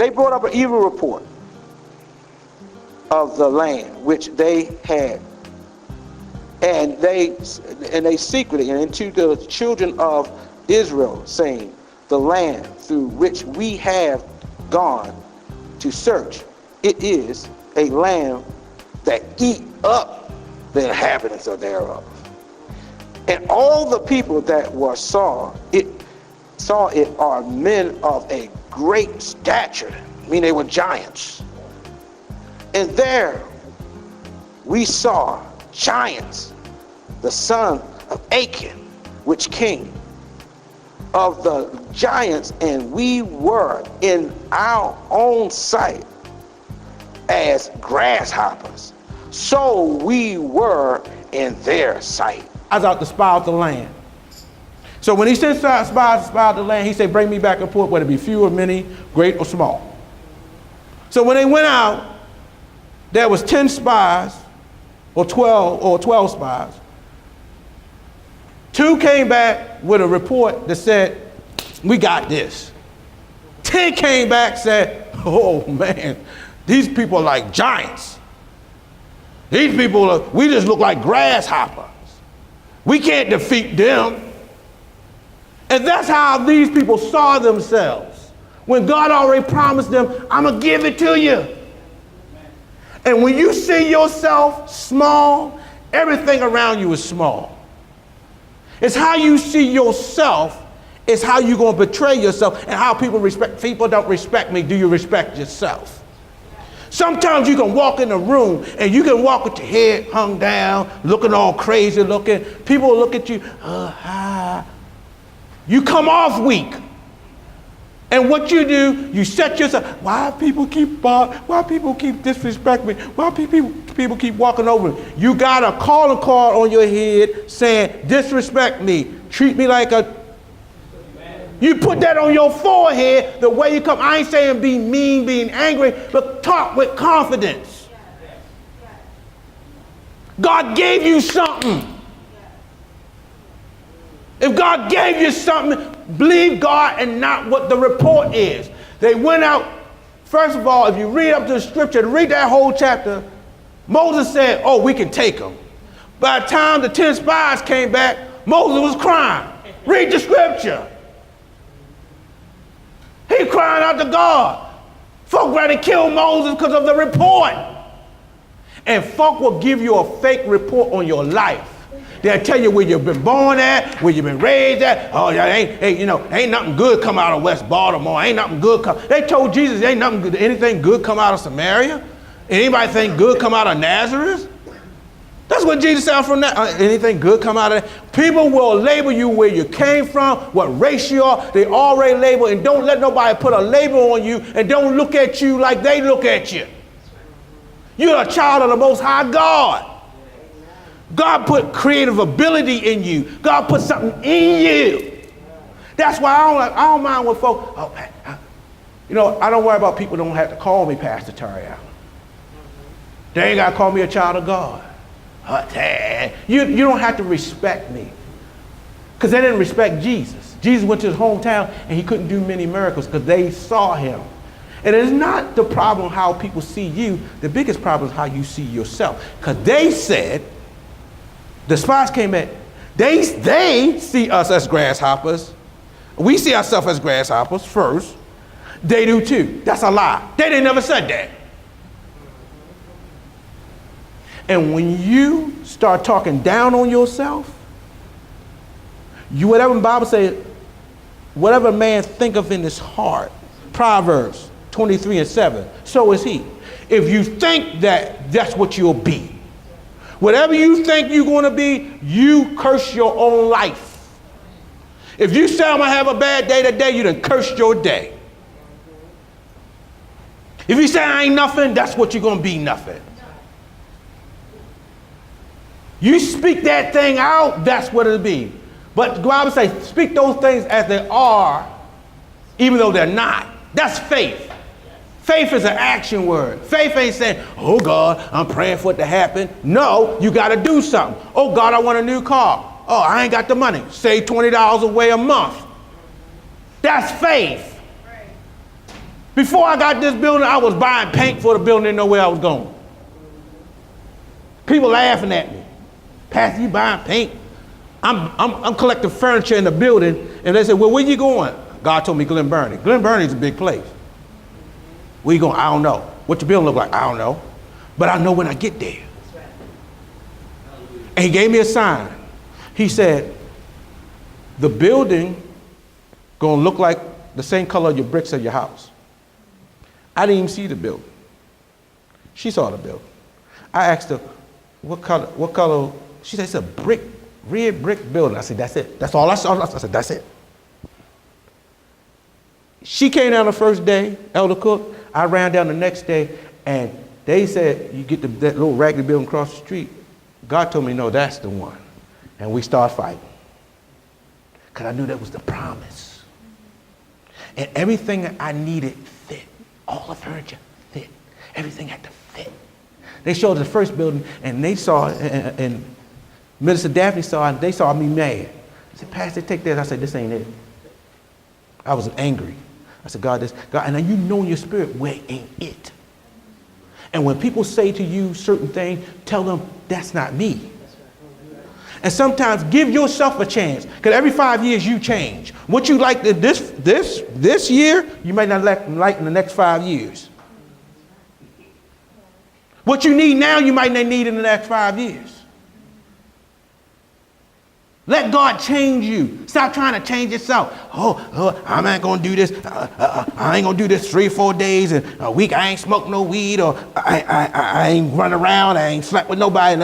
They brought up an evil report of the land which they had. And they secretly, and into the children of Israel, saying, the land through which we have gone to search, it is a land that eat up the inhabitants of thereof. And all the people that saw it are men of a great stature, meaning they were giants. And there we saw giants, the son of Achan, which came of the giants, and we were in our own sight as grasshoppers, so we were in their sight. I was out to spy out the land. So when he sent spies to spy out the land, he said, bring me back a report, whether it be few or many, great or small. So when they went out, there was 10 spies, or 12 spies. 2 came back with a report that said, we got this. 10 came back, said, oh man, these people are like giants. These people, we just look like grasshoppers. We can't defeat them. And that's how these people saw themselves. When God already promised them, I'm gonna give it to you. And when you see yourself small, everything around you is small. It's how you see yourself, it's how you're gonna betray yourself, and how people respect. People don't respect me, do you respect yourself? Sometimes you can walk in a room and you can walk with your head hung down, looking all crazy looking. People will look at you, you come off weak. And what you do, you set yourself, why people keep disrespecting me? Why people keep walking over me? You got a calling card on your head saying, disrespect me, treat me like a... You put that on your forehead the way you come. I ain't saying be mean, being angry, but talk with confidence. God gave you something. If God gave you something, believe God and not what the report is. They went out, first of all, if you read up to the scripture, read that whole chapter, Moses said, oh, we can take them. By the time the 10 spies came back, Moses was crying. Read the scripture. He crying out to God. Folk ready to kill Moses because of the report. And folk will give you a fake report on your life. They'll tell you where you've been born at, where you've been raised at. Oh, ain't nothing good come out of West Baltimore. Ain't nothing good come. They told Jesus, ain't nothing good, anything good come out of Samaria. Anybody think good come out of Nazareth? That's what Jesus said from that. Anything good come out of that? People will label you where you came from, what race you are. They already label, and don't let nobody put a label on you, and don't look at you like they look at you. You're a child of the Most High God. God put creative ability in you. God put something in you. That's why I don't mind when folks, I don't worry about people don't have to call me Pastor Terry Allen. They ain't got to call me a child of God. You don't have to respect me. Because they didn't respect Jesus. Jesus went to his hometown and he couldn't do many miracles because they saw him. And it's not the problem how people see you. The biggest problem is how you see yourself. Because they said, the spies came in, they see us as grasshoppers. We see ourselves as grasshoppers first. They do too. That's a lie. They never said that. And when you start talking down on yourself, whatever the Bible says, whatever man thinketh in his heart, Proverbs 23:7, so is he. If you think that, that's what you'll be. Whatever you think you're going to be, you curse your own life. If you say I'm going to have a bad day today, you done cursed your day. If you say I ain't nothing, that's what you're going to be, nothing. You speak that thing out, that's what it'll be. But the Bible says, speak those things as they are, even though they're not. That's faith. Faith is an action word. Faith ain't saying, oh God, I'm praying for it to happen. No, you got to do something. Oh God, I want a new car. Oh, I ain't got the money. Save $20 away a month. That's faith. Before I got this building, I was buying paint for the building, didn't know where I was going. People laughing at me. Pastor, you buying paint? I'm collecting furniture in the building, and they said, well, where you going? God told me Glen Burnie. Glen Burnie is a big place. Where you going? I don't know. What your building look like? I don't know. But I know when I get there. And he gave me a sign. He said, the building gonna look like the same color of your bricks of your house. I didn't even see the building. She saw the building. I asked her, what color? She said, it's a red brick building. I said, that's it. That's all I saw. I said, that's it. She came down the first day, Elder Cook. I ran down the next day, and they said, you get that little raggedy building across the street. God told me, no, that's the one. And we started fighting. Because I knew that was the promise. And everything that I needed fit. All the furniture fit. Everything had to fit. They showed us the first building, and they saw, and Minister Daphne saw, and they saw me mad. I said, Pastor, take this. I said, this ain't it. I was angry. I said, God, and then you know in your spirit, where ain't it? And when people say to you certain things, tell them, that's not me. And sometimes give yourself a chance, because every 5 years you change. What you like this year, you might not like in the next 5 years. What you need now, you might not need in the next 5 years. Let God change you. Stop trying to change yourself. I'm not going to do this. I ain't going to do this 3 or 4 days and a week. I ain't smoked no weed, or I ain't run around. I ain't slept with nobody.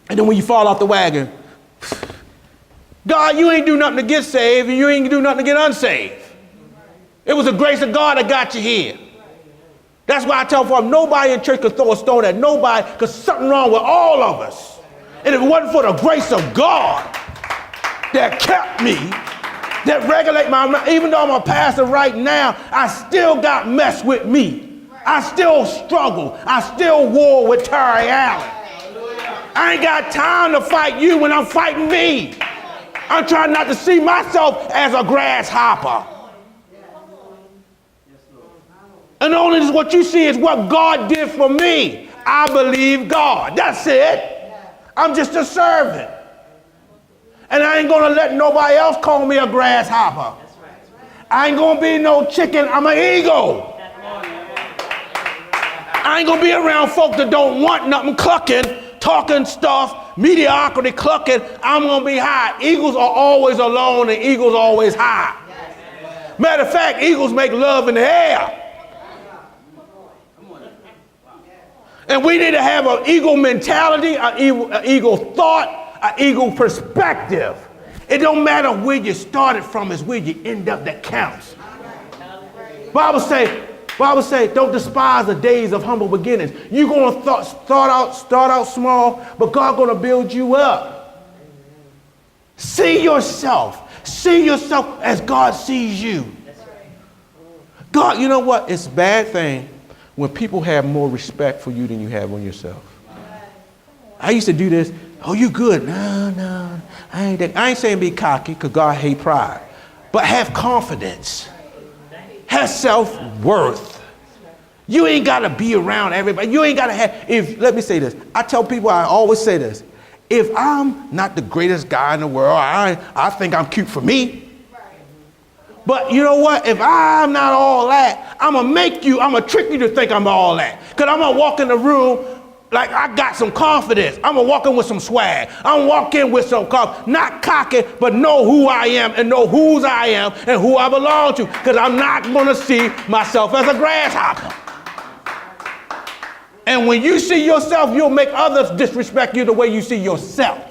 And then when you fall off the wagon, God, you ain't do nothing to get saved, and you ain't do nothing to get unsaved. It was the grace of God that got you here. That's why I tell folks, nobody in church could throw a stone at nobody, because something wrong with all of us. And if it wasn't for the grace of God that kept me, that regulate my mind, even though I'm a pastor right now, I still got mess with me. I still struggle. I still war with Terry Allen. I ain't got time to fight you when I'm fighting me. I'm trying not to see myself as a grasshopper. And only what you see is what God did for me. I believe God. That's it. I'm just a servant. And I ain't gonna let nobody else call me a grasshopper. I ain't gonna be no chicken, I'm an eagle. I ain't gonna be around folk that don't want nothing, clucking, talking stuff, mediocrity, clucking. I'm gonna be high. Eagles are always alone and eagles are always high. Matter of fact, eagles make love in the air. And we need to have an eagle mentality, an eagle thought, an eagle perspective. It don't matter where you started from, it's where you end up that counts. Bible say, don't despise the days of humble beginnings. You're going to start out small, but God's going to build you up. See yourself as God sees you. God, you know what? It's a bad thing when people have more respect for you than you have on yourself. I used to do this. Oh, you good? No, I ain't saying be cocky, because God hate pride. But have confidence. Have self-worth. You ain't got to be around everybody. You ain't got to have, let me say this. I tell people, I always say this. If I'm not the greatest guy in the world, I think I'm cute for me. But you know what? If I'm not all that, I'm going to trick you to think I'm all that. Because I'm going to walk in the room like I got some confidence. I'm going to walk in with some swag. I'm going to walk in with some confidence. Not cocky, but know who I am and know whose I am and who I belong to. Because I'm not going to see myself as a grasshopper. And when you see yourself, you'll make others disrespect you the way you see yourself.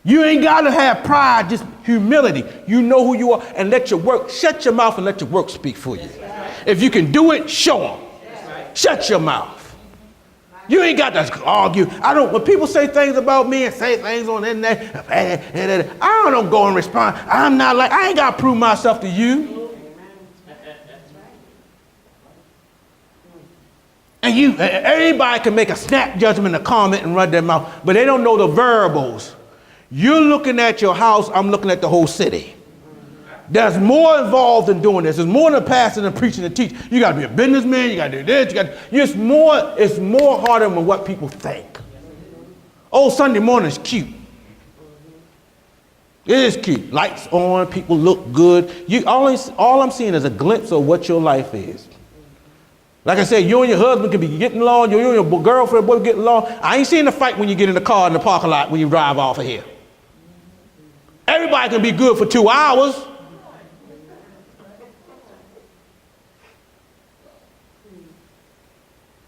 You ain't got to have pride, just humility. You know who you are, and let your work, shut your mouth and let your work speak for you. If you can do it, show them. Shut your mouth. You ain't got to argue. When people say things about me and say things on the internet, I don't go and respond. I ain't got to prove myself to you. And everybody can make a snap judgment, a comment, and run their mouth, but they don't know the variables. You're looking at your house, I'm looking at the whole city. There's more involved in doing this. There's more than pastor and preaching and teaching. You got to be a businessman. You got to do this. It's more harder than what people think. Oh, Sunday morning is cute. It is cute. Lights on, people look good. All I'm seeing is a glimpse of what your life is. Like I said, you and your husband can be getting along. You and your girlfriend, boy, getting along. I ain't seeing a fight when you get in the car in the parking lot when you drive off of here. Everybody can be good for 2 hours.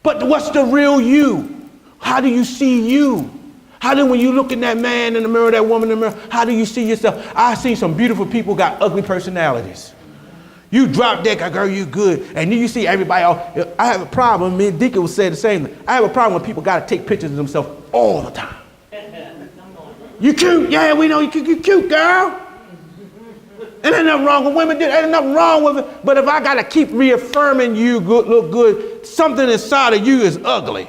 But what's the real you? How do you see you? How do, when you look at that man in the mirror, that woman in the mirror, how do you see yourself? I see some beautiful people got ugly personalities. You drop dead, girl, you good. And then you see everybody else. I have a problem. Me and Deacon would say the same thing. I have a problem when people got to take pictures of themselves all the time. You cute? Yeah, we know you cute, girl. And ain't nothing wrong with women. Ain't nothing wrong with it. But if I got to keep reaffirming you good, look good, something inside of you is ugly.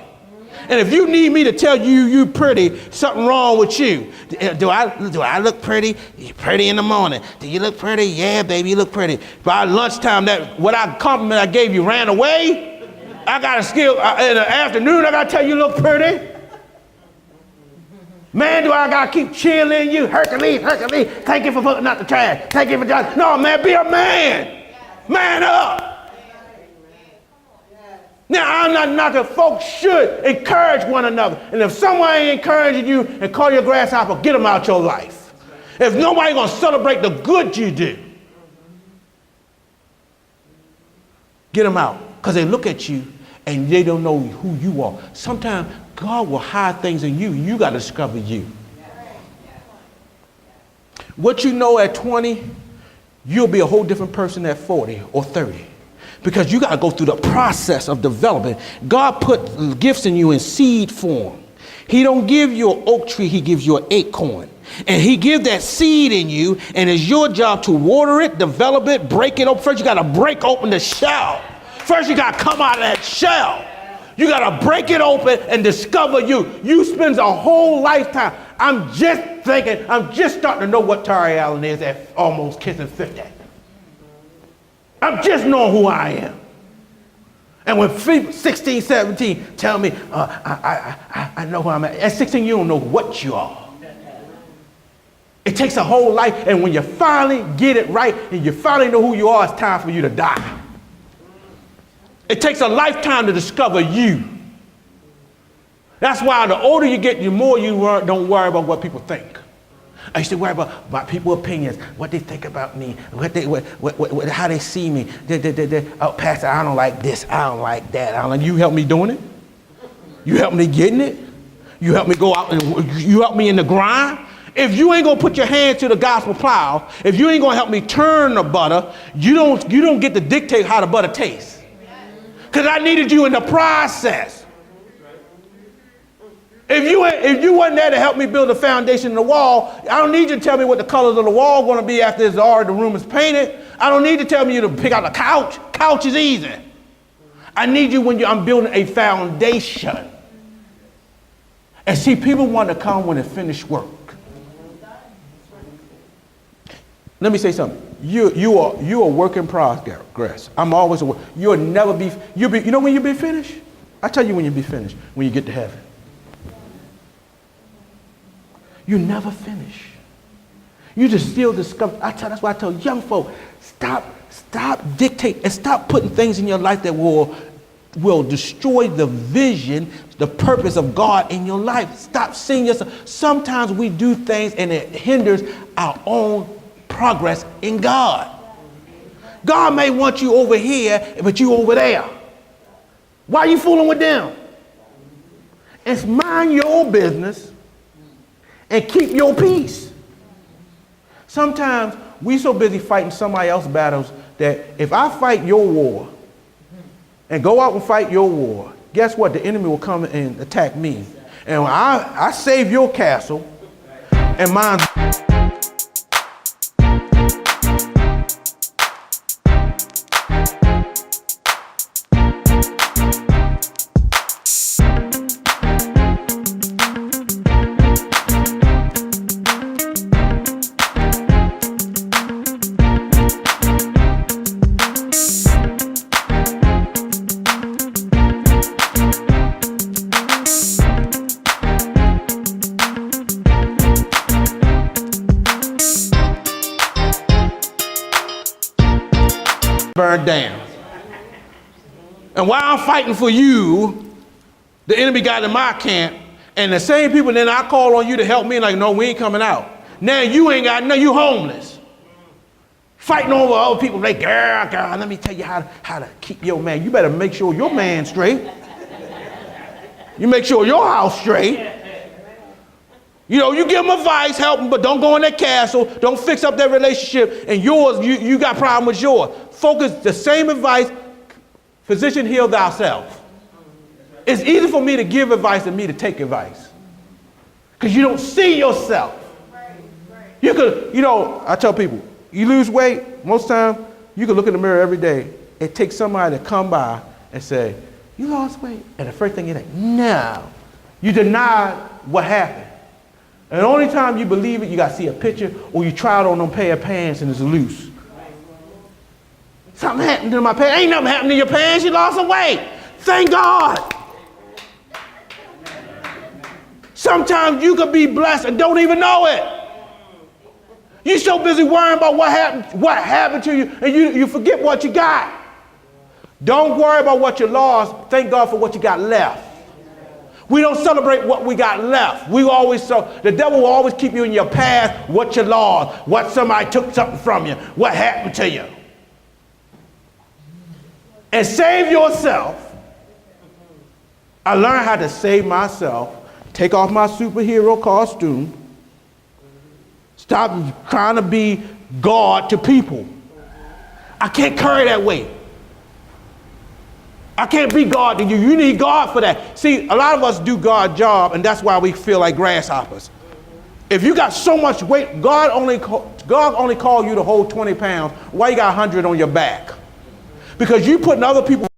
And if you need me to tell you you pretty, something wrong with you. Do I look pretty? You pretty in the morning. Do you look pretty? Yeah, baby, you look pretty. By lunchtime, what compliment I gave you ran away. I got to skill in the afternoon. I got to tell you look pretty. Man, do I got to keep cheerleading you? Hercules, thank you for putting out the trash. Thank you for just, no, man, be a man. Man up. Now, I'm not knocking. Folks should encourage one another. And if someone ain't encouraging you and call you a grasshopper, get them out your life. If nobody going to celebrate the good you do, get them out. Because they look at you and they don't know who you are. Sometimes God will hide things in you. You got to discover you. What you know at 20, you'll be a whole different person at 40 or 30. Because you got to go through the process of development. God put gifts in you in seed form. He don't give you an oak tree, he gives you an acorn. And he gives that seed in you, and it's your job to water it, develop it, break it open. First, you got to break open the shell. First, you got to come out of that shell. You got to break it open and discover you. You spend a whole lifetime. I'm just starting to know what Tari Allen is at almost kissing 50. I'm just knowing who I am. And when 16, 17 tell me, I know who I'm at 16, you don't know what you are. It takes a whole life, and when you finally get it right and you finally know who you are, it's time for you to die. It takes a lifetime to discover you. That's why the older you get, the more you don't worry about what people think. I used to worry about people's opinions, what they think about me, how they see me. Oh, Pastor, I don't like this, I don't like that. You help me doing it. You help me getting it. You help me go out and you help me in the grind. If you ain't gonna put your hand to the gospel plow, if you ain't gonna help me turn the butter, you don't get to dictate how the butter tastes. Because I needed you in the process. If you wasn't there to help me build the foundation in the wall, I don't need you to tell me what the colors of the wall are going to be after the room is painted. I don't need to tell you to pick out the couch. Couch is easy. I need you when I'm building a foundation. And see, people want to come when it's finished work. Let me say something. You are a work in progress. I'm always a work. You know when you'll be finished? I tell you when you'll be finished, when you get to heaven. You never finish. You just still discover. That's why I tell young folk, stop dictate and stop putting things in your life that will destroy the vision, the purpose of God in your life. Stop seeing yourself. Sometimes we do things and it hinders our own progress in God. God may want you over here, but you over there. Why are you fooling with them? It's mind your business and keep your peace. Sometimes we so busy fighting somebody else's battles that if I fight your war and go out and fight your war, guess what? The enemy will come and attack me. And when I save your castle and mine. And while I'm fighting for you, the enemy got in my camp, and the same people, then I call on you to help me, like, no, we ain't coming out. Now you ain't got, no, you homeless. Fighting over other people, like, girl, let me tell you how to keep your man. You better make sure your man's straight. You make sure your house straight. You know, you give them advice, help them, but don't go in that castle. Don't fix up that relationship. And yours, you got problem with yours. Focus the same advice. Physician, heal thyself. It's easy for me to give advice than me to take advice. Because you don't see yourself. You could, you know, I tell people, you lose weight, most times, you can look in the mirror every day. It takes somebody to come by and say, you lost weight. And the first thing you're like, no. You deny what happened. And the only time you believe it, you got to see a picture or you try it on them pair of pants and it's loose. Something happened to my pants. Ain't nothing happened to your pants. You lost some weight. Thank God. Sometimes you could be blessed and don't even know it. You're so busy worrying about what happened to you, and you forget what you got. Don't worry about what you lost. Thank God for what you got left. We don't celebrate what we got left. The devil will always keep you in your past, what you lost, what somebody took something from you, what happened to you. And save yourself. I learned how to save myself. Take off my superhero costume. Stop trying to be God to people. I can't carry that weight. I can't be God to you. You need God for that. See, a lot of us do God's job, and that's why we feel like grasshoppers. If you got so much weight, God only called you to hold 20 pounds. Why you got 100 on your back? Because you putting other people